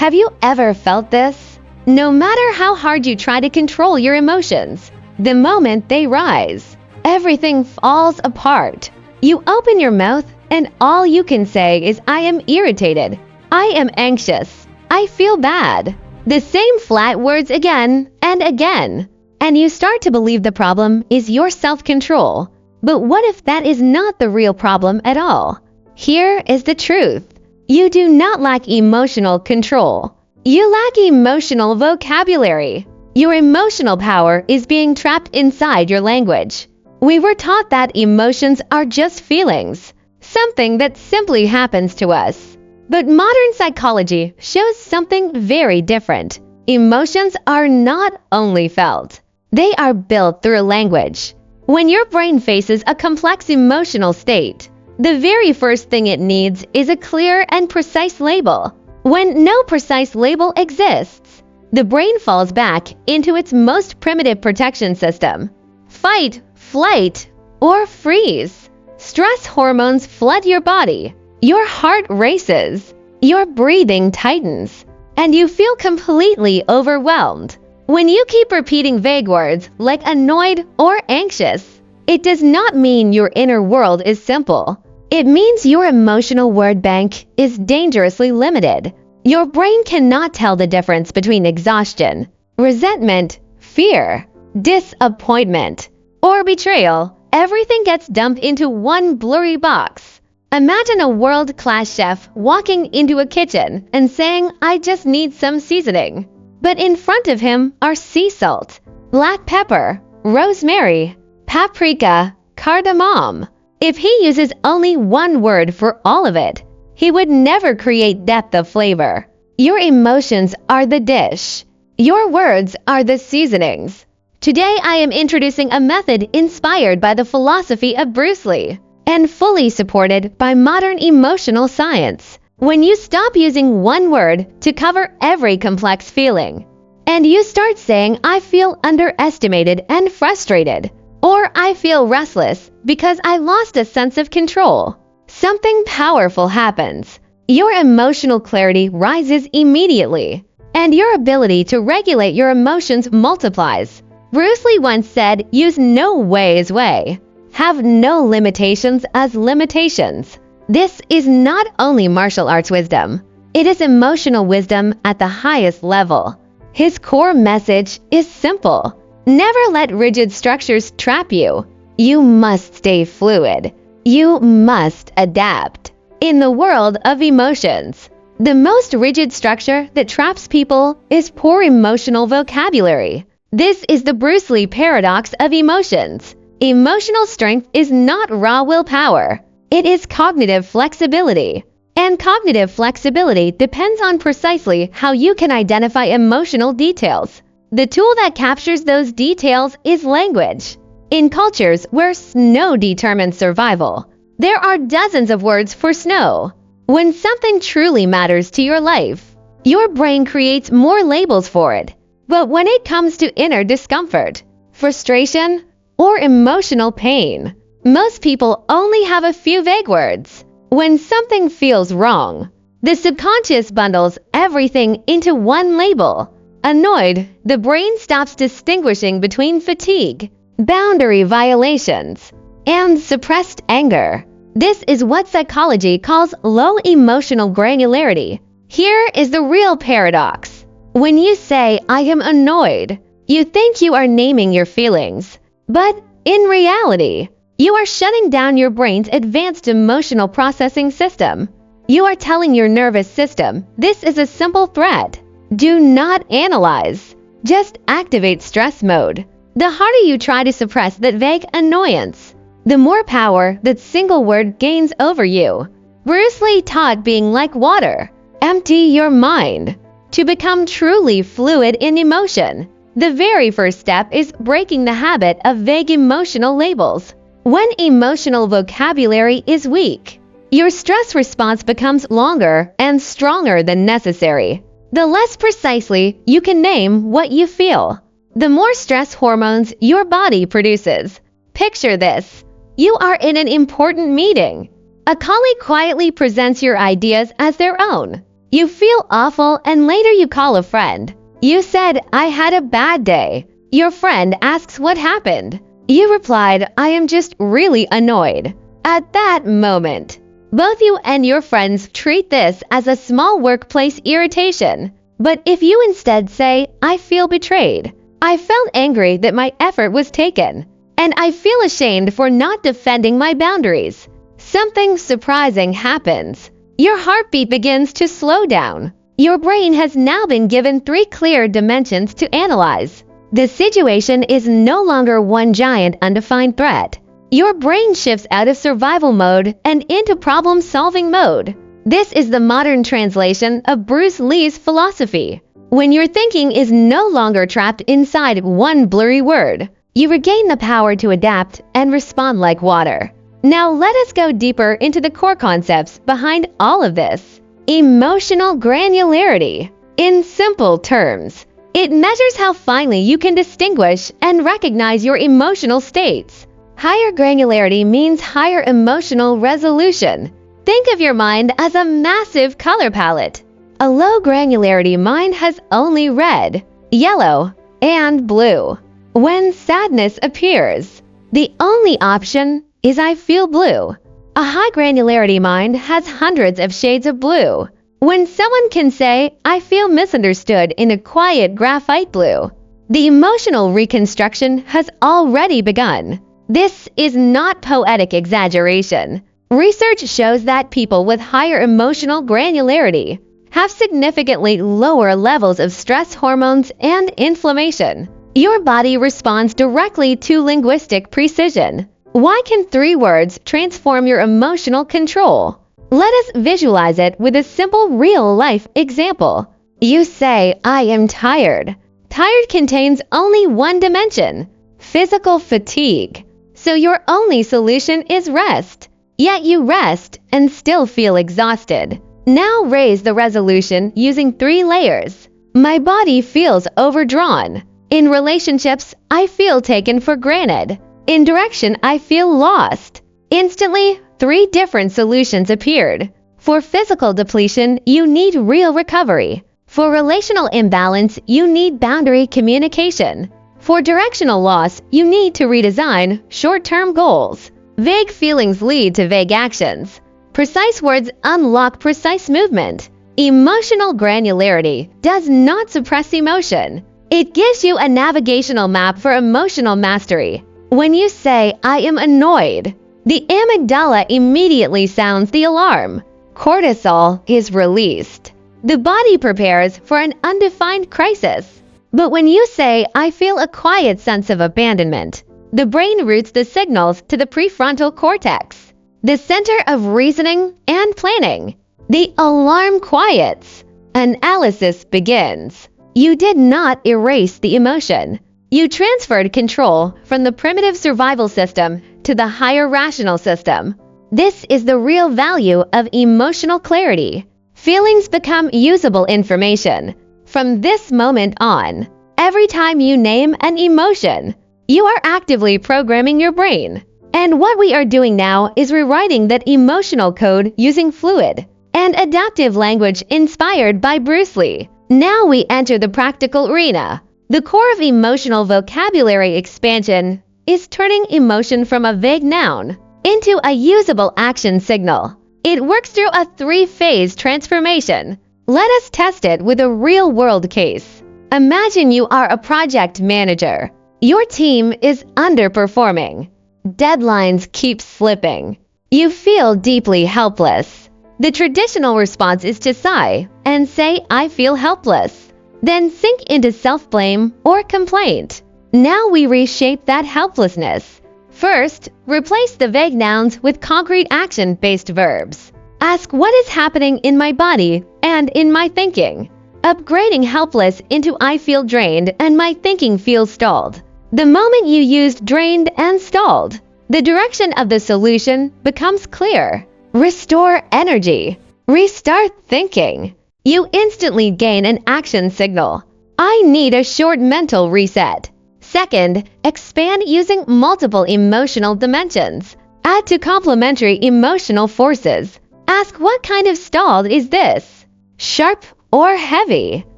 Have you ever felt this? No matter how hard you try to control your emotions, the moment they rise, everything falls apart. You open your mouth and all you can say is, I am irritated, I am anxious, I feel bad. The same flat words again and again. And you start to believe the problem is your self-control. But what if that is not the real problem at all? Here is the truth. You do not lack emotional control. You lack emotional vocabulary. Your emotional power is being trapped inside your language. We were taught that emotions are just feelings, something that simply happens to us. But modern psychology shows something very different. Emotions are not only felt. They are built through language. When your brain faces a complex emotional state, the very first thing it needs is a clear and precise label. When no precise label exists, the brain falls back into its most primitive protection system. Fight, flight, or freeze. Stress hormones flood your body. Your heart races. Your breathing tightens. And you feel completely overwhelmed. When you keep repeating vague words like annoyed or anxious, it does not mean your inner world is simple. It means your emotional word bank is dangerously limited. Your brain cannot tell the difference between exhaustion, resentment, fear, disappointment, or betrayal. Everything gets dumped into one blurry box. Imagine a world-class chef walking into a kitchen and saying, I just need some seasoning. But in front of him are sea salt, black pepper, rosemary, paprika, cardamom. If he uses only one word for all of it, he would never create depth of flavor. Your emotions are the dish. Your words are the seasonings. Today I am introducing a method inspired by the philosophy of Bruce Lee and fully supported by modern emotional science. When you stop using one word to cover every complex feeling, and you start saying, I feel underestimated and frustrated, or I feel restless because I lost a sense of control, something powerful happens. Your emotional clarity rises immediately, and your ability to regulate your emotions multiplies. Bruce Lee once said, use no way as way. Have no limitations as limitations. This is not only martial arts wisdom, it is emotional wisdom at the highest level. His core message is simple. Never let rigid structures trap you. You must stay fluid. You must adapt. In the world of emotions, the most rigid structure that traps people is poor emotional vocabulary. This is the Bruce Lee paradox of emotions. Emotional strength is not raw willpower. It is cognitive flexibility. And cognitive flexibility depends on precisely how you can identify emotional details. The tool that captures those details is language. In cultures where snow determines survival, there are dozens of words for snow. When something truly matters to your life, your brain creates more labels for it. But when it comes to inner discomfort, frustration, or emotional pain, most people only have a few vague words. When something feels wrong, the subconscious bundles everything into one label. Annoyed, the brain stops distinguishing between fatigue, boundary violations, and suppressed anger. This is what psychology calls low emotional granularity. Here is the real paradox. When you say, I am annoyed, you think you are naming your feelings. But in reality, you are shutting down your brain's advanced emotional processing system. You are telling your nervous system, this is a simple threat. Do not analyze. Just activate stress mode. The harder you try to suppress that vague annoyance, the more power that single word gains over you. Bruce Lee taught being like water. Empty your mind. To become truly fluid in emotion, the very first step is breaking the habit of vague emotional labels. When emotional vocabulary is weak, your stress response becomes longer and stronger than necessary. The less precisely you can name what you feel, the more stress hormones your body produces. Picture this. You are in an important meeting. A colleague quietly presents your ideas as their own. You feel awful and later you call a friend. You said, "I had a bad day." Your friend asks what happened. You replied, "I am just really annoyed." At that moment, both you and your friends treat this as a small workplace irritation. But if you instead say, "I feel betrayed. I felt angry that my effort was taken, and I feel ashamed for not defending my boundaries," something surprising happens. Your heartbeat begins to slow down. Your brain has now been given 3 clear dimensions to analyze. The situation is no longer one giant undefined threat. Your brain shifts out of survival mode and into problem-solving mode. This is the modern translation of Bruce Lee's philosophy. When your thinking is no longer trapped inside one blurry word, you regain the power to adapt and respond like water. Now let us go deeper into the core concepts behind all of this. Emotional granularity. In simple terms, it measures how finely you can distinguish and recognize your emotional states. Higher granularity means higher emotional resolution. Think of your mind as a massive color palette. A low granularity mind has only red, yellow, and blue. When sadness appears, the only option is "I feel blue." A high granularity mind has hundreds of shades of blue. When someone can say, "I feel misunderstood" in a quiet graphite blue, the emotional reconstruction has already begun. This is not poetic exaggeration. Research shows that people with higher emotional granularity have significantly lower levels of stress hormones and inflammation. Your body responds directly to linguistic precision. Why can 3 words transform your emotional control? Let us visualize it with a simple real-life example. You say, "I am tired." Tired contains only one dimension, physical fatigue. So your only solution is rest. Yet you rest and still feel exhausted. Now raise the resolution using 3 layers. My body feels overdrawn. In relationships, I feel taken for granted. In direction, I feel lost. Instantly, 3 different solutions appeared. For physical depletion, you need real recovery. For relational imbalance, you need boundary communication. For directional loss, you need to redesign short-term goals. Vague feelings lead to vague actions. Precise words unlock precise movement. Emotional granularity does not suppress emotion. It gives you a navigational map for emotional mastery. When you say, "I am annoyed," the amygdala immediately sounds the alarm. Cortisol is released. The body prepares for an undefined crisis. But when you say, "I feel a quiet sense of abandonment," the brain routes the signals to the prefrontal cortex, the center of reasoning and planning. The alarm quiets. Analysis begins. You did not erase the emotion. You transferred control from the primitive survival system to the higher rational system. This is the real value of emotional clarity. Feelings become usable information. From this moment on, every time you name an emotion, you are actively programming your brain. And what we are doing now is rewriting that emotional code using fluid and adaptive language inspired by Bruce Lee. Now we enter the practical arena. The core of emotional vocabulary expansion is turning emotion from a vague noun into a usable action signal. It works through a 3-phase transformation. Let us test it with a real-world case. Imagine you are a project manager. Your team is underperforming. Deadlines keep slipping. You feel deeply helpless. The traditional response is to sigh and say, "I feel helpless." Then sink into self-blame or complaint. Now we reshape that helplessness. First, replace the vague nouns with concrete action-based verbs. Ask, what is happening in my body and in my thinking? Upgrading helpless into "I feel drained and my thinking feels stalled." The moment you used drained and stalled, the direction of the solution becomes clear. Restore energy. Restart thinking. You instantly gain an action signal. I need a short mental reset. Second, expand using multiple emotional dimensions. Add to complementary emotional forces. Ask, what kind of stalled is this? sharp or heavy,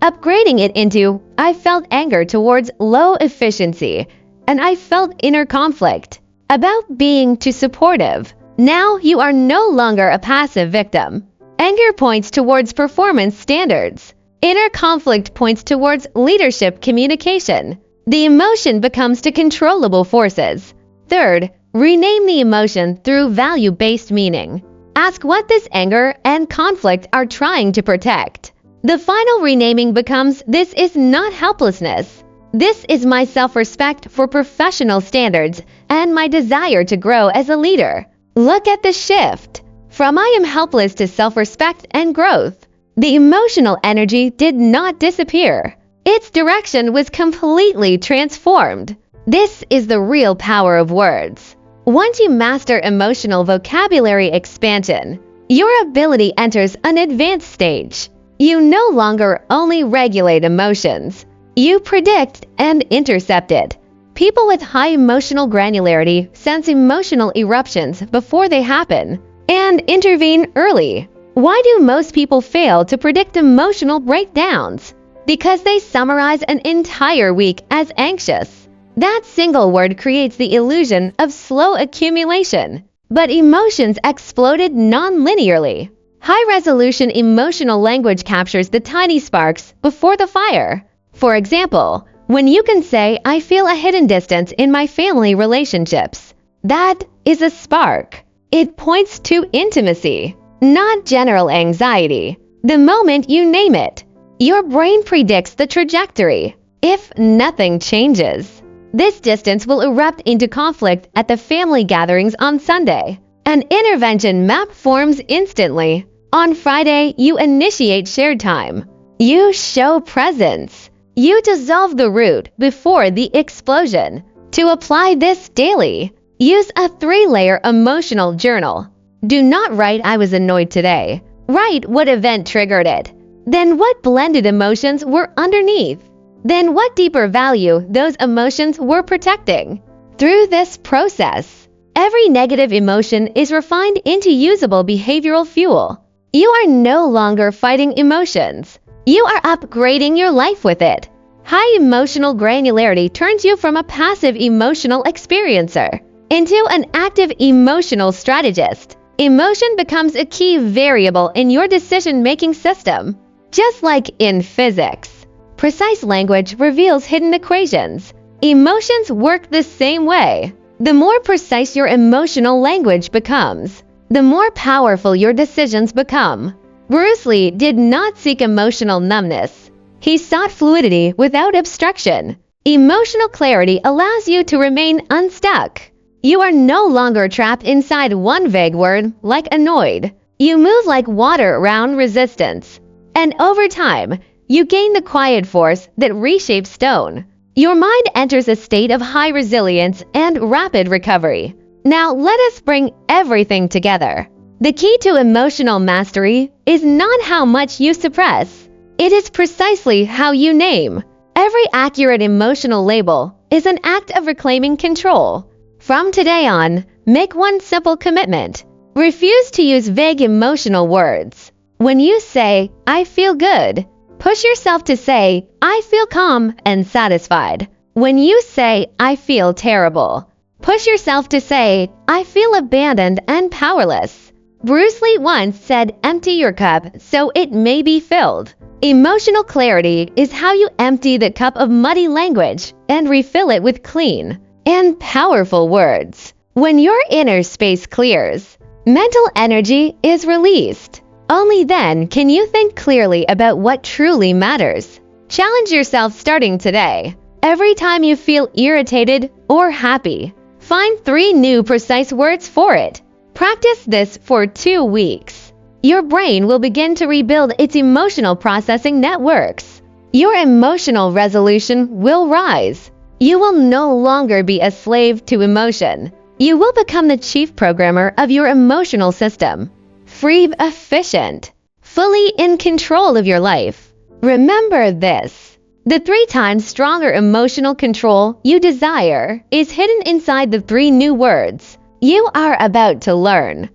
upgrading it into I felt anger towards low efficiency, and I felt inner conflict about being too supportive. Now you are no longer a passive victim. Anger points towards performance standards. Inner conflict points towards leadership communication. The emotion becomes to controllable forces. Third, rename the emotion through value-based meaning. Ask what this anger and conflict are trying to protect. The final renaming becomes this is not helplessness. This is my self-respect for professional standards and my desire to grow as a leader. Look at the shift. From I am helpless to self-respect and growth. The emotional energy did not disappear. Its direction was completely transformed. This is the real power of words. Once you master emotional vocabulary expansion, your ability enters an advanced stage. You no longer only regulate emotions, you predict and intercept it. People with high emotional granularity sense emotional eruptions before they happen and intervene early. Why do most people fail to predict emotional breakdowns? Because they summarize an entire week as anxious. That single word creates the illusion of slow accumulation. But emotions exploded non-linearly. High-resolution emotional language captures the tiny sparks before the fire. For example, when you can say, I feel a hidden distance in my family relationships, that is a spark. It points to intimacy, not general anxiety. The moment you name it, your brain predicts the trajectory. If nothing changes, this distance will erupt into conflict at the family gatherings on Sunday. An intervention map forms instantly. On Friday, you initiate shared time. You show presence. You dissolve the root before the explosion. To apply this daily, use a 3-layer emotional journal. Do not write I was annoyed today. Write what event triggered it. Then what blended emotions were underneath. Then what deeper value those emotions were protecting. Through this process, every negative emotion is refined into usable behavioral fuel. You are no longer fighting emotions. You are upgrading your life with it. High emotional granularity turns you from a passive emotional experiencer into an active emotional strategist. Emotion becomes a key variable in your decision-making system. Just like in physics, precise language reveals hidden equations. Emotions work the same way. The more precise your emotional language becomes, the more powerful your decisions become. Bruce Lee did not seek emotional numbness. He sought fluidity without obstruction. Emotional clarity allows you to remain unstuck. You are no longer trapped inside one vague word like annoyed. You move like water around resistance. And over time, you gain the quiet force that reshapes stone. Your mind enters a state of high resilience and rapid recovery. Now let us bring everything together. The key to emotional mastery is not how much you suppress. It is precisely how you name. Every accurate emotional label is an act of reclaiming control. From today on, make one simple commitment. Refuse to use vague emotional words. When you say, I feel good, push yourself to say, I feel calm and satisfied. When you say, I feel terrible, push yourself to say, I feel abandoned and powerless. Bruce Lee once said, empty your cup so it may be filled. Emotional clarity is how you empty the cup of muddy language and refill it with clean and powerful words. When your inner space clears, mental energy is released. Only then can you think clearly about what truly matters. Challenge yourself starting today. Every time you feel irritated or happy, find 3 new precise words for it. Practice this for 2 weeks. Your brain will begin to rebuild its emotional processing networks. Your emotional resolution will rise. You will no longer be a slave to emotion. You will become the chief programmer of your emotional system. Free, efficient, fully in control of your life. Remember this. The 3 times stronger emotional control you desire is hidden inside the 3 new words you are about to learn.